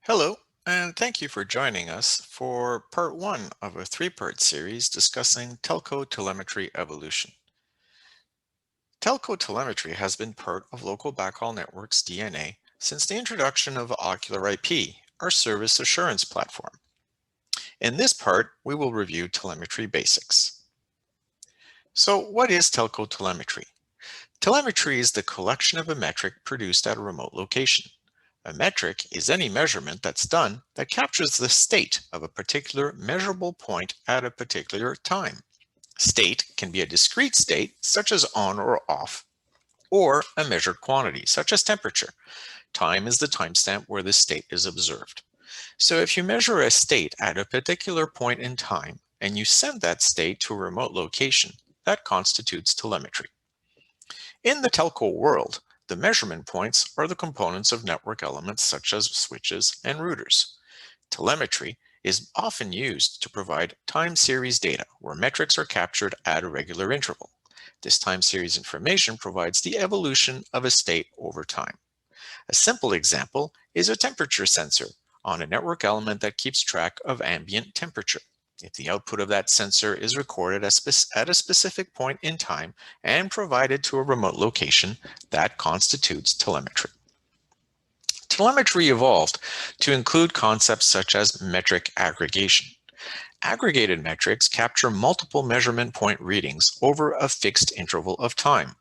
Hello, and thank you for joining us for part one of a three-part series discussing telco telemetry evolution. Telco telemetry has been part of local backhaul networks DNA since the introduction of Ocular IP, our service assurance platform. In this part, we will review telemetry basics. So what is telco telemetry? Telemetry is the collection of a metric produced at a remote location. A metric is any measurement that's done that captures the state of a particular measurable point at a particular time. State can be a discrete state, such as on or off, or a measured quantity, such as temperature. Time is the timestamp where the state is observed. So if you measure a state at a particular point in time and you send that state to a remote location, that constitutes telemetry. In the telco world, the measurement points are the components of network elements such as switches and routers. Telemetry is often used to provide time series data where metrics are captured at a regular interval. This time series information provides the evolution of a state over time. A simple example is a temperature sensor on a network element that keeps track of ambient temperature. If the output of that sensor is recorded at a specific point in time and provided to a remote location, that constitutes telemetry. Telemetry evolved to include concepts such as metric aggregation. Aggregated metrics capture multiple measurement point readings over a fixed interval of time.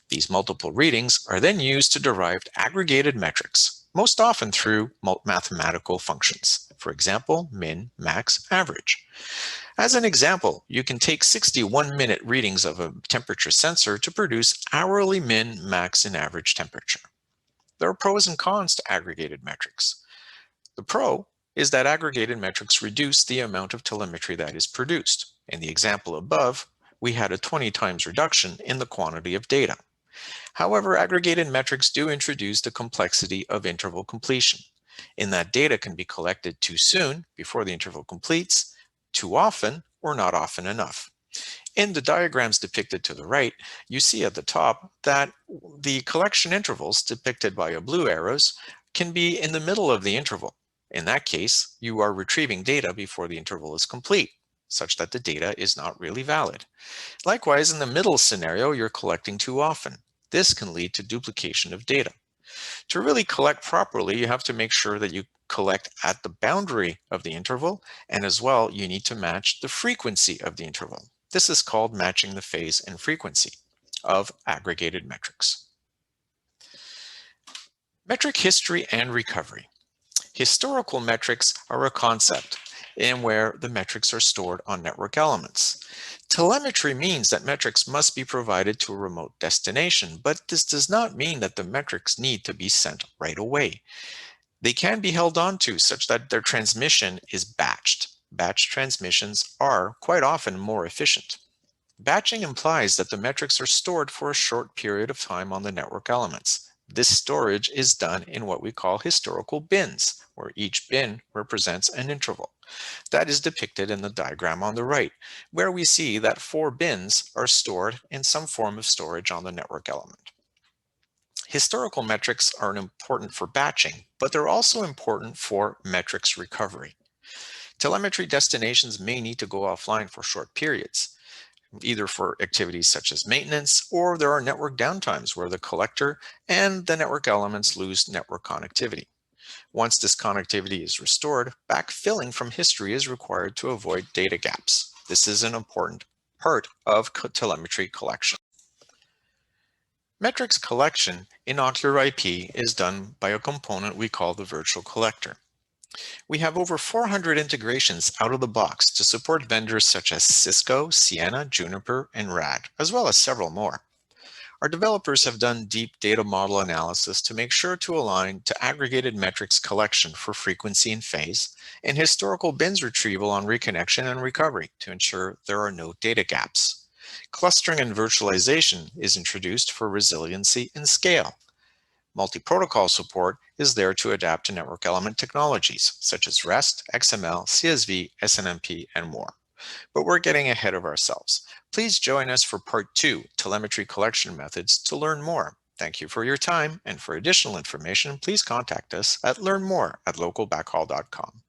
These multiple readings are then used to derive aggregated metrics, most often through mathematical functions. For example, min, max, average. As an example, you can take 61-minute readings of a temperature sensor to produce hourly min, max, and average temperature. There are pros and cons to aggregated metrics. The pro is that aggregated metrics reduce the amount of telemetry that is produced. In the example above, we had a 20 times reduction in the quantity of data. However, aggregated metrics do introduce the complexity of interval completion, in that data can be collected too soon before the interval completes, too often, or not often enough. In the diagrams depicted to the right, you see at the top that the collection intervals depicted by blue arrows can be in the middle of the interval. In that case, you are retrieving data before the interval is complete, such that the data is not really valid. Likewise, in the middle scenario, you're collecting too often. This can lead to duplication of data. To really collect properly, you have to make sure that you collect at the boundary of the interval, and as well, you need to match the frequency of the interval. This is called matching the phase and frequency of aggregated metrics. Metric history and recovery. Historical metrics are a concept in where the metrics are stored on network elements. Telemetry means that metrics must be provided to a remote destination, but this does not mean that the metrics need to be sent right away. They can be held onto such that their transmission is batched. Batch transmissions are quite often more efficient. Batching implies that the metrics are stored for a short period of time on the network elements. This storage is done in what we call historical bins, where each bin represents an interval. That is depicted in the diagram on the right, where we see that 4 bins are stored in some form of storage on the network element. Historical metrics are important for batching, but they're also important for metrics recovery. Telemetry destinations may need to go offline for short periods, either for activities such as maintenance, or there are network downtimes where the collector and the network elements lose network connectivity. Once this connectivity is restored, backfilling from history is required to avoid data gaps. This is an important part of telemetry collection. Metrics collection in Ocular IP is done by a component we call the virtual collector. We have over 400 integrations out of the box to support vendors such as Cisco, Ciena, Juniper, and RAD, as well as several more. Our developers have done deep data model analysis to make sure to align to aggregated metrics collection for frequency and phase, and historical bins retrieval on reconnection and recovery to ensure there are no data gaps. Clustering and virtualization is introduced for resiliency and scale. Multi-protocol support is there to adapt to network element technologies such as REST, XML, CSV, SNMP, and more. But we're getting ahead of ourselves. Please join us for part 2, telemetry collection methods, to learn more. Thank you for your time, and for additional information, please contact us at learnmore@localbackhaul.com.